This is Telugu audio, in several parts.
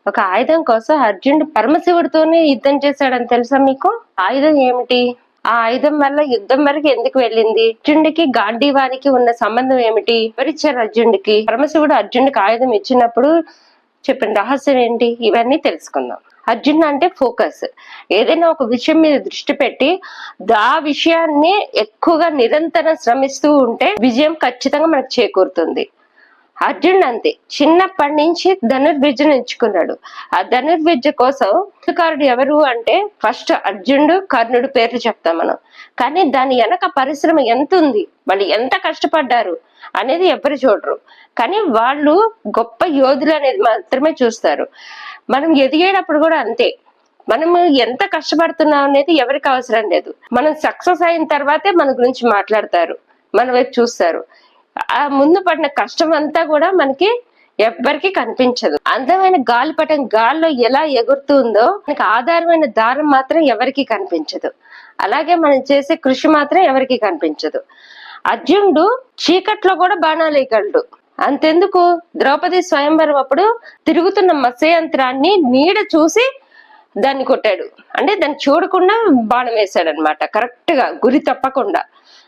ఒక ఆయుధం కోసం అర్జునుడు పరమశివుడితోనే యుద్ధం చేశాడని తెలుసా మీకు? ఆయుధం ఏమిటి? ఆ ఆయుధం వల్ల యుద్ధం వరకు ఎందుకు వెళ్ళింది? అర్జునుడికి గాంధీవానికి ఉన్న సంబంధం ఏమిటి? ఎవరిచ్చారు అర్జునుడికి? పరమశివుడు అర్జునుడికి ఆయుధం ఇచ్చినప్పుడు చెప్పిన రహస్యం ఏంటి? ఇవన్నీ తెలుసుకుందాం. అర్జున్ అంటే ఫోకస్. ఏదైనా ఒక విషయం మీద దృష్టి పెట్టి ఆ విషయాన్ని ఎక్కువగా నిరంతరం శ్రమిస్తూ ఉంటే విజయం ఖచ్చితంగా మనకు చేకూరుతుంది. అర్జునుడు అంతే, చిన్నప్పటి నుంచి ధనుర్విద్యను ఎంచుకున్నాడు. ఆ ధనుర్విద్య కోసం కారుడు ఎవరు అంటే ఫస్ట్ అర్జునుడు, కర్ణుడు పేర్లు చెప్తాం మనం. కానీ దాని వెనక పరిశ్రమ ఎంత ఉంది, వాళ్ళు ఎంత కష్టపడ్డారు అనేది ఎవరు చూడరు. కానీ వాళ్ళు గొప్ప యోధులు అనేది మాత్రమే చూస్తారు. మనం ఎదిగేటప్పుడు కూడా అంతే, మనము ఎంత కష్టపడుతున్నాం అనేది ఎవరికి అవసరం లేదు. మనం సక్సెస్ అయిన తర్వాతే మన గురించి మాట్లాడతారు, మన వైపు చూస్తారు. ఆ ముందు పడిన కష్టం అంతా కూడా మనకి ఎవ్వరికి కనిపించదు. అందమైన గాలిపటం గాల్లో ఎలా ఎగురుతుందో మనకి ఆధారమైన దారం మాత్రం ఎవరికి కనిపించదు. అలాగే మనం చేసే కృషి మాత్రం ఎవరికి కనిపించదు. అర్జునుడు చీకట్లో కూడా బాణాలు వేయగలడు. అంతెందుకు, ద్రౌపది స్వయంవరం అప్పుడు తిరుగుతున్న మత్స్యంత్రాన్ని నీడ చూసి దాన్ని కొట్టాడు. అంటే దాన్ని చూడకుండా బాణం వేశాడు అనమాట, కరెక్ట్ గా గురి తప్పకుండా.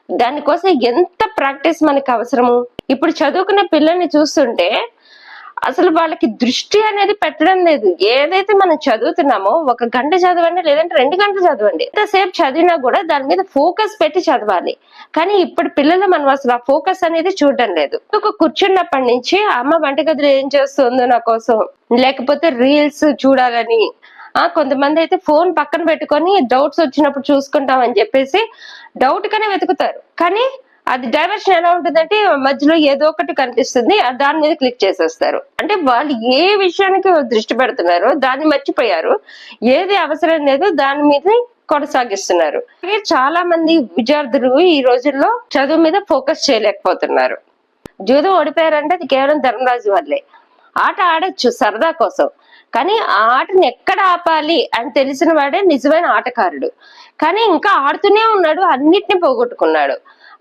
దానికోసం ఎంత ప్రాక్టీస్ మనకి అవసరము. ఇప్పుడు చదువుకునే పిల్లల్ని చూస్తుంటే అసలు వాళ్ళకి దృష్టి అనేది పెట్టడం లేదు. ఏదైతే మనం చదువుతున్నామో 1 గంట చదవండి, లేదంటే 2 గంటలు చదవండి, ఎంతసేపు చదివినా కూడా దాని మీద ఫోకస్ పెట్టి చదవాలి. కానీ ఇప్పుడు పిల్లలు మనం అసలు ఆ ఫోకస్ అనేది చూడడం లేదు. కూర్చున్నప్పటి నుంచి అమ్మ వంటగదిలో ఏం చేస్తుందో నా కోసం, లేకపోతే రీల్స్ చూడాలని, కొంతమంది అయితే ఫోన్ పక్కన పెట్టుకొని డౌట్స్ వచ్చినప్పుడు చూసుకుంటాం అని చెప్పేసి డౌట్ గానే వెతుకుతారు. కానీ అది డైవర్షన్ ఎలా ఉంటుందంటే మధ్యలో ఏదో ఒకటి కనిపిస్తుంది, దాని మీద క్లిక్ చేసేస్తారు. అంటే వాళ్ళు ఏ విషయానికి దృష్టి పెడుతున్నారో దాన్ని మర్చిపోయారు, ఏది అవసరం లేదో దాని మీద కొనసాగిస్తున్నారు. చాలా మంది విద్యార్థులు ఈ రోజుల్లో చదువు మీద ఫోకస్ చేయలేకపోతున్నారు. జూదం ఓడిపోయారంటే అది కేవలం ధర్మరాజు వల్లే. ఆట ఆడొచ్చు సరదా కోసం, కానీ ఆ ఆటని ఎక్కడ ఆపాలి అని తెలిసిన వాడే నిజమైన ఆటకారుడు. కానీ ఇంకా ఆడుతూనే ఉన్నాడు, అన్నిటిని పోగొట్టుకున్నాడు.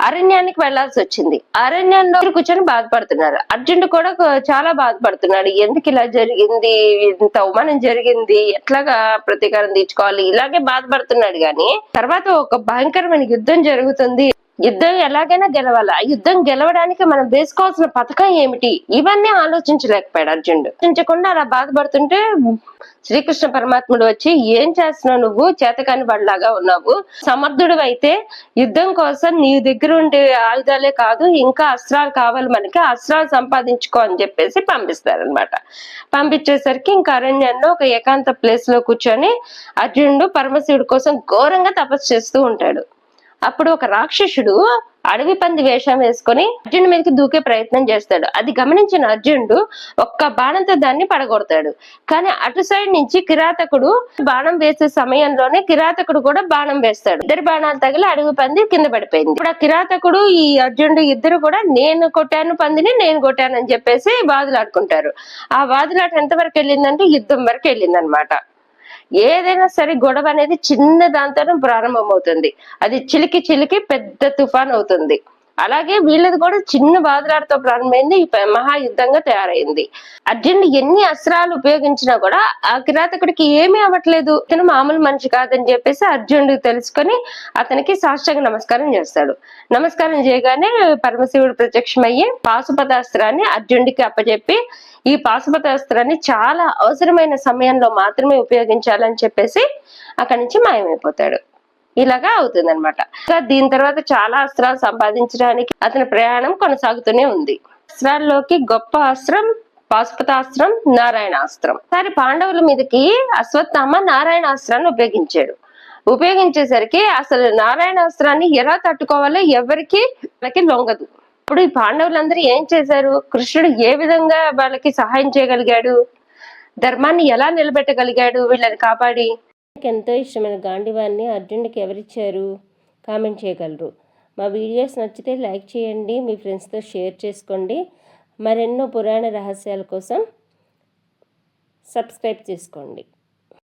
అరణ్యానికి వెళ్లాల్సి వచ్చింది. అరణ్యంలో కూర్చొని బాధపడుతున్నారు. అర్జునుడు కూడా చాలా బాధపడుతున్నాడు. ఎందుకు ఇలా జరిగింది, ఇంత అవమానం జరిగింది, ఎట్లాగా ప్రతీకారం తీర్చుకోవాలి, ఇలాగే బాధపడుతున్నాడు. గాని తర్వాత ఒక భయంకరమైన యుద్ధం జరుగుతుంది. యుద్ధం ఎలాగైనా గెలవాలి. ఆ యుద్ధం గెలవడానికి మనం వేసుకోవాల్సిన పథకం ఏమిటి, ఇవన్నీ ఆలోచించలేకపోయాడు అర్జునుడు. ఆలోచించకుండా అలా బాధపడుతుంటే శ్రీకృష్ణ పరమాత్ముడు వచ్చి, ఏం చేస్తున్నావు నువ్వు, చేతకాని వాడిలాగా ఉన్నావు, సమర్థుడు అయితే యుద్ధం కోసం నీ దగ్గర ఉండే ఆయుధాలే కాదు ఇంకా అస్త్రాలు కావాలి, మనకి అస్త్రాలు సంపాదించుకో అని చెప్పేసి పంపిస్తారనమాట. పంపించేసరికి ఇంకా అరణ్యంలో ఒక ఏకాంత ప్లేస్ లో కూర్చొని అర్జునుడు పరమశివుడి కోసం ఘోరంగా తపస్సు చేస్తూ ఉంటాడు. అప్పుడు ఒక రాక్షసుడు అడవి పంది వేషం వేసుకొని అర్జునుడి మీదకి దూకే ప్రయత్నం చేస్తాడు. అది గమనించిన అర్జునుడు ఒక్క బాణంతో దాన్ని పడగొడతాడు. కానీ అటు సైడ్ నుంచి కిరాతకుడు బాణం వేసే సమయంలోనే కిరాతకుడు కూడా బాణం వేస్తాడు. 2 బాణాలు తగిలి అడవి పంది కింద పడిపోయింది. ఇప్పుడు ఆ కిరాతకుడు ఈ అర్జునుడు ఇద్దరు కూడా నేను కొట్టాను పందిని, నేను కొట్టాను అని చెప్పేసి వాదులాడుకుంటారు. ఆ వాదులాట ఎంతవరకు వెళ్ళిందంటే యుద్ధం వరకు వెళ్ళిందనమాట. ఏదైనా సరే గొడవ అనేది చిన్న దాంతోనే ప్రారంభమవుతుంది, అది చిలికి చిలికి పెద్ద తుఫాన్ అవుతుంది. అలాగే వీళ్ళది కూడా చిన్న బాధలాటతో ప్రారంభమైంది, మహాయుద్ధంగా తయారైంది. అర్జునుడు ఎన్ని అస్త్రాలు ఉపయోగించినా కూడా ఆ కిరాతకుడికి ఏమీ అవ్వట్లేదు. ఇతను మామూలు మనిషి కాదని చెప్పేసి అర్జునుడు తెలుసుకొని అతనికి సాష్టాంగ నమస్కారం చేస్తాడు. నమస్కారం చేయగానే పరమశివుడు ప్రత్యక్షమయ్యి పాశుపతాస్త్రాన్ని అర్జునుడికి అప్పచెప్పి, ఈ పాశుపతాస్త్రాన్ని చాలా అవసరమైన సమయంలో మాత్రమే ఉపయోగించాలని చెప్పేసి అక్కడి నుంచి మాయమైపోతాడు. ఇలాగా అవుతుంది అనమాట. దీని తర్వాత చాలా అస్త్రాలు సంపాదించడానికి అతని ప్రయాణం కొనసాగుతూనే ఉంది. అస్త్రాల్లోకి గొప్ప అస్త్రం పాశుపతాస్త్రం, నారాయణాస్త్రం. సరే, పాండవుల మీదకి అశ్వత్థామ నారాయణాస్త్రాన్ని ఉపయోగించేసరికి అసలు నారాయణాస్త్రాన్ని ఎలా తట్టుకోవాలో ఎవరికి లొంగదు. ఇప్పుడు ఈ పాండవులందరూ ఏం చేశారు, కృష్ణుడు ఏ విధంగా వాళ్ళకి సహాయం చేయగలిగాడు, ధర్మాన్ని ఎలా నిలబెట్టగలిగాడు వీళ్ళని కాపాడి. ఎంతో ఇష్టమైన గాంధీవాన్ని అర్జునుడికి ఎవరిచ్చారు, కామెంట్ చేయగలరు. మా వీడియోస్ నచ్చితే లైక్ చేయండి, మీ ఫ్రెండ్స్తో షేర్ చేసుకోండి. మరెన్నో పురాణ రహస్యాల కోసం సబ్స్క్రైబ్ చేసుకోండి.